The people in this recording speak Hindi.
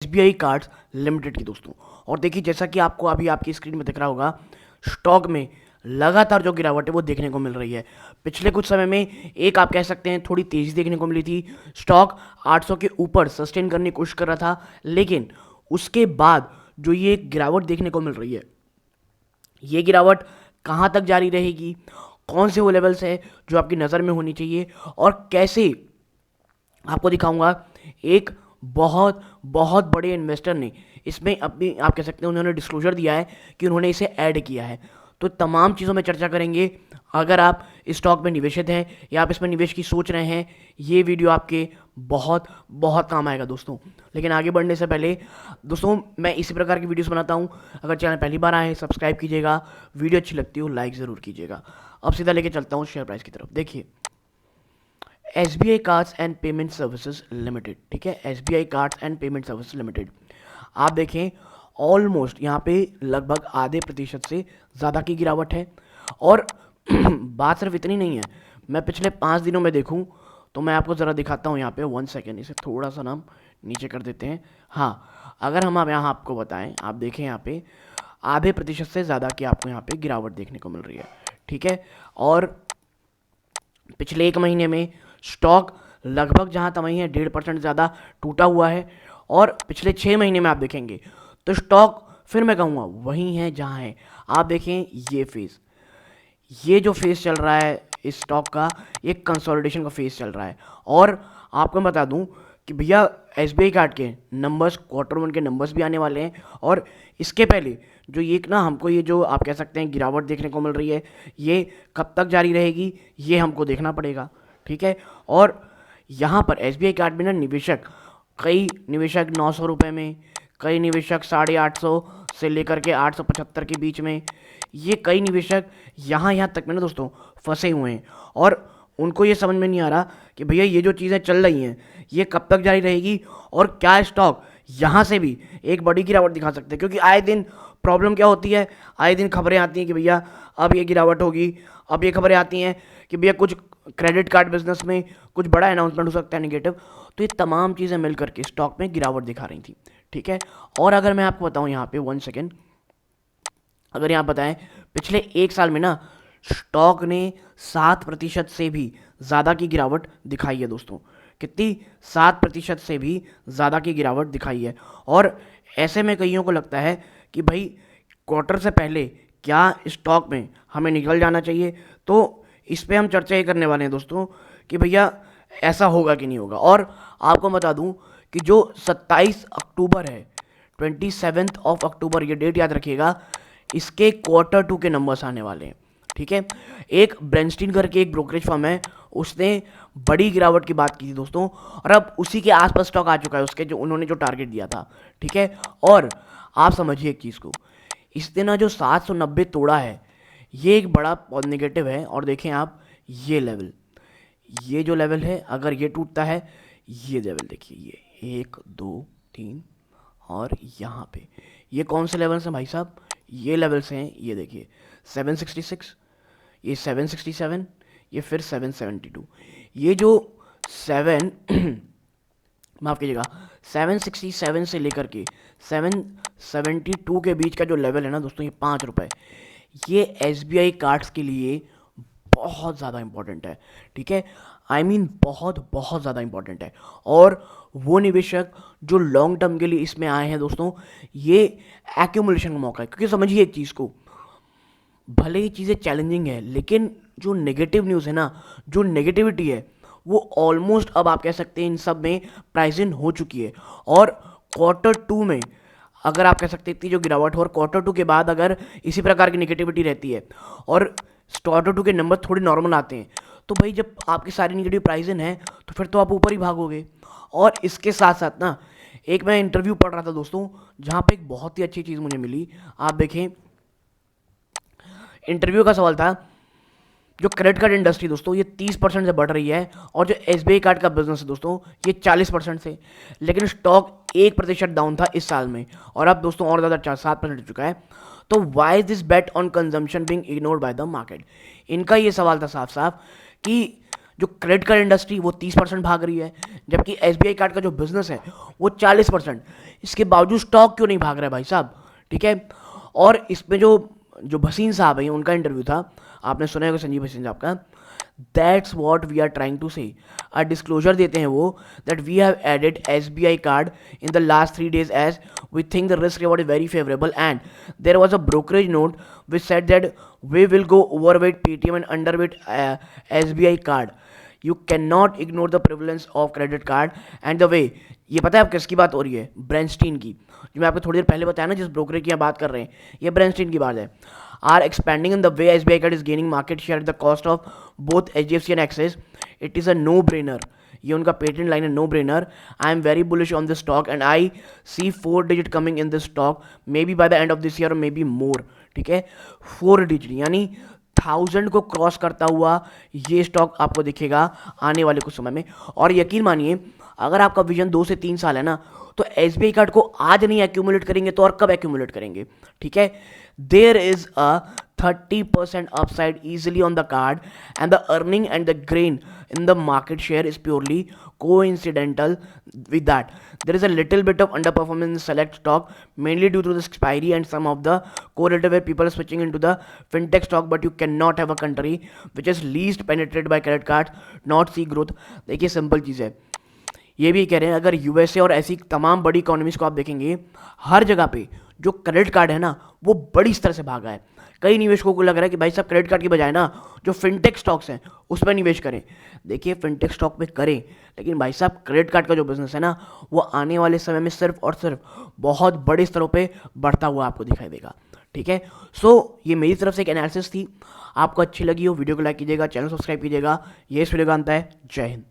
एसबीआई कार्ड्स लिमिटेड की दोस्तों। और देखिए, जैसा कि आपको अभी आपकी स्क्रीन में दिख रहा होगा, स्टॉक में लगातार जो गिरावट है वो देखने को मिल रही है। पिछले कुछ समय में एक आप कह सकते हैं थोड़ी तेज़ी देखने को मिली थी। स्टॉक 800 के ऊपर सस्टेन करने की कोशिश कर रहा था, लेकिन उसके बाद जो ये गिरावट देखने को मिल रही है, ये गिरावट कहाँ तक जारी रहेगी, कौन से वो लेवल्स है जो आपकी नज़र में होनी चाहिए, और कैसे आपको दिखाऊंगा। एक बहुत बहुत बड़े इन्वेस्टर ने इसमें अपनी आप कह सकते हैं उन्होंने डिस्क्लोजर दिया है कि उन्होंने इसे ऐड किया है। तो तमाम चीज़ों में चर्चा करेंगे। अगर आप इस स्टॉक में निवेशित हैं या आप इसमें निवेश की सोच रहे हैं, ये वीडियो आपके बहुत बहुत काम आएगा दोस्तों। लेकिन आगे बढ़ने से पहले दोस्तों, मैं इसी प्रकार की वीडियोस बनाता हूँ। अगर चैनल पहली बार आए सब्सक्राइब कीजिएगा, वीडियो अच्छी लगती हो लाइक ज़रूर कीजिएगा। अब सीधा लेके चलता हूँ शेयर प्राइस की तरफ। देखिए, SBI cards and payment services limited, ठीक है, SBI cards and payment services limited. आप देखें, ऑलमोस्ट यहाँ पे लगभग आधे प्रतिशत से ज़्यादा की गिरावट है। और बात सिर्फ इतनी नहीं है, मैं पिछले 5 दिनों में देखूँ तो मैं आपको ज़रा दिखाता हूँ। यहाँ पे 1 सेकेंड, इसे थोड़ा सा नाम नीचे कर देते हैं। हाँ, अगर हम आप यहाँ आपको बताएं, आप देखें यहाँ पे आधे प्रतिशत से ज़्यादा की आपको यहाँ पे गिरावट देखने को मिल रही है, ठीक है। और पिछले 1 महीने में स्टॉक लगभग जहाँ तक है 1.5% ज़्यादा टूटा हुआ है। और पिछले 6 महीने में आप देखेंगे तो स्टॉक फिर मैं कहूँगा वहीं है जहाँ है। आप देखें ये जो फेज़ चल रहा है इस स्टॉक का, ये कंसोलिडेशन का फेज़ चल रहा है। और आपको मैं बता दूं कि भैया, एसबीआई कार्ड के नंबर्स Q1 के नंबर्स भी आने वाले हैं। और इसके पहले जो ये ना हमको ये जो आप कह सकते हैं गिरावट देखने को मिल रही है, ये कब तक जारी रहेगी ये हमको देखना पड़ेगा, ठीक है। और यहाँ पर एसबीआई कार्ड में ना कई निवेशक 900 रुपये में, कई निवेशक 850 से लेकर के 875 के बीच में, ये कई निवेशक यहाँ तक में ना दोस्तों फंसे हुए हैं। और उनको ये समझ में नहीं आ रहा कि भैया ये जो चीज़ें चल रही हैं ये कब तक जारी रहेगी, और क्या स्टॉक यहाँ से भी एक बड़ी गिरावट दिखा सकते हैं। क्योंकि आए दिन प्रॉब्लम क्या होती है, आए दिन खबरें आती हैं कि भैया अब ये गिरावट होगी। अब ये खबरें आती हैं कि भैया कुछ क्रेडिट कार्ड बिजनेस में कुछ बड़ा अनाउंसमेंट हो सकता है नेगेटिव। तो ये तमाम चीज़ें मिल करके स्टॉक में गिरावट दिखा रही थी, ठीक है। और अगर मैं आपको बताऊँ यहाँ पे 1 सेकेंड, अगर यहाँ बताएं पिछले 1 साल में ना स्टॉक ने 7% से भी ज़्यादा की गिरावट दिखाई है दोस्तों। कितनी? 7% से भी ज़्यादा की गिरावट दिखाई है। और ऐसे में कईयों को लगता है कि भाई क्वार्टर से पहले क्या स्टॉक में हमें निकल जाना चाहिए। तो इस पर हम चर्चा ये करने वाले हैं दोस्तों कि भैया ऐसा होगा कि नहीं होगा। और आपको बता दूं कि जो 27 अक्टूबर है, 27 अक्टूबर, ये डेट याद रखिएगा, इसके Q2 के नंबर्स आने वाले हैं, ठीक है। एक ब्रेनस्टीन करके एक ब्रोकरेज फर्म है, उसने बड़ी गिरावट की बात की थी दोस्तों, और अब उसी के आसपास स्टॉक आ चुका है उसके, जो उन्होंने जो टारगेट दिया था, ठीक है। और आप समझिए एक चीज़ को, इसने ना जो 790 तोड़ा है, ये एक बड़ा नेगेटिव है। और देखें आप ये जो लेवल है, अगर ये टूटता है, ये लेवल देखिए, ये 1 2 3 और यहाँ पे ये कौन से लेवल्स हैं भाई साहब, ये लेवल्स हैं, ये देखिए 766, ये 767, ये फिर 772। ये जो 7 माफ़ कीजिएगा 767 से लेकर के 772 के बीच का जो लेवल है ना दोस्तों, ये 5 रुपये, ये एसबीआई कार्ड्स के लिए बहुत ज़्यादा इंपॉर्टेंट है, ठीक है। बहुत बहुत ज़्यादा इंपॉर्टेंट है। और वो निवेशक जो लॉन्ग टर्म के लिए इसमें आए हैं दोस्तों, ये एक्यूमुलेशन का मौका है। क्योंकि समझिए एक चीज़ को, भले ही चीज़ें चैलेंजिंग है, लेकिन जो नेगेटिव न्यूज़ है ना, जो नेगेटिविटी है, वो ऑलमोस्ट अब आप कह सकते हैं इन सब में प्राइस इन हो चुकी है। और Q2 में अगर आप कह सकते हैं इतनी जो गिरावट हो, और Q2 के बाद अगर इसी प्रकार की नेगेटिविटी रहती है और Q2 के नंबर थोड़े नॉर्मल आते हैं, तो भाई जब आपकी सारी नेगेटिव प्राइस इन है तो फिर तो आप ऊपर ही भागोगे। और इसके साथ साथ ना एक मैं इंटरव्यू पढ़ रहा था दोस्तों, जहाँ पे एक बहुत ही अच्छी चीज़ मुझे मिली। आप देखें, इंटरव्यू का सवाल था, जो क्रेडिट कार्ड इंडस्ट्री दोस्तों ये 30% से बढ़ रही है, और जो एसबीआई कार्ड का बिजनेस है दोस्तों ये 40% से, लेकिन स्टॉक 1% डाउन था इस साल में, और अब दोस्तों और ज़्यादा 7% हो चुका है। तो why this bet on consumption being ignored by the market? इनका ये सवाल था साफ साफ कि जो क्रेडिट कार्ड इंडस्ट्री वो 30% भाग रही है, जबकि एसबीआई कार्ड का जो बिजनेस है वो 40%। इसके बावजूद स्टॉक क्यों नहीं भाग रहा है भाई साहब, ठीक है। और इसमें जो जो भसीन साहब हैं उनका इंटरव्यू था, आपने सुना होगा संजीव भसीन साहब का। That's what we are trying to say, disclosure देते हैं वो, that we have added SBI card in the last 3 days as we think the risk reward is very favourable and there was a brokerage note which said that we will go overweight Paytm and underweight SBI card. You can not ignore the prevalence of credit card and the way. ये पता है आप किसकी बात हो रही है? ब्रेनस्टीन की, जो मैं आपको थोड़ी देर पहले बताया ना, जिस ब्रोकरेज की यहाँ बात कर रहे हैं, ये ब्रेनस्टीन की बात है। Are expanding in the way SBI card is gaining market share at the cost of both HDFC and Axis, it is a no brainer. ये उनका पेटेंट लाइन है, no brainer. I am very bullish on this stock and I see 4 digit coming in this stock may be by the end of this year, may be more, ठीक है। 4 digit यानी 1000 को क्रॉस करता हुआ ये स्टॉक आपको दिखेगा आने वाले कुछ समय में। और यकीन मानिए, अगर आपका विजन 2 से 3 साल है ना, तो SBI कार्ड को आज नहीं एक्यूमुलेट करेंगे तो और कब एक्यूमुलेट करेंगे, ठीक है। There is a 30% upside easily on the card and the earning and the gain in the market share is purely coincidental with that. There is a little bit of underperformance in select stock mainly due to the expiry and some of the correlative where people are switching into the fintech stock, but you cannot have a country which is least penetrated by credit cards not see growth. देखिए सिंपल चीज़ है, ये भी कह रहे हैं अगर USA और ऐसी तमाम बड़ी इकोनॉमीज को आप देखेंगे, हर जगह पे जो क्रेडिट कार्ड है ना वो बड़ी स्तर से भागा है। कई निवेशकों को लग रहा है कि भाई साहब क्रेडिट कार्ड की बजाय ना जो फिनटेक स्टॉक्स हैं उस पर निवेश करें। देखिए फिनटेक स्टॉक पे करें, लेकिन भाई साहब क्रेडिट कार्ड का जो बिजनेस है ना वो आने वाले समय में सिर्फ और सिर्फ बहुत बड़े स्तरों पे बढ़ता हुआ आपको दिखाई देगा, ठीक है। सो ये मेरी तरफ से एक एनालिसिस थी, आपको अच्छी लगी हो वीडियो को लाइक कीजिएगा, चैनल सब्सक्राइब कीजिएगा। ये इस वीडियो का अंत है। जय हिंद।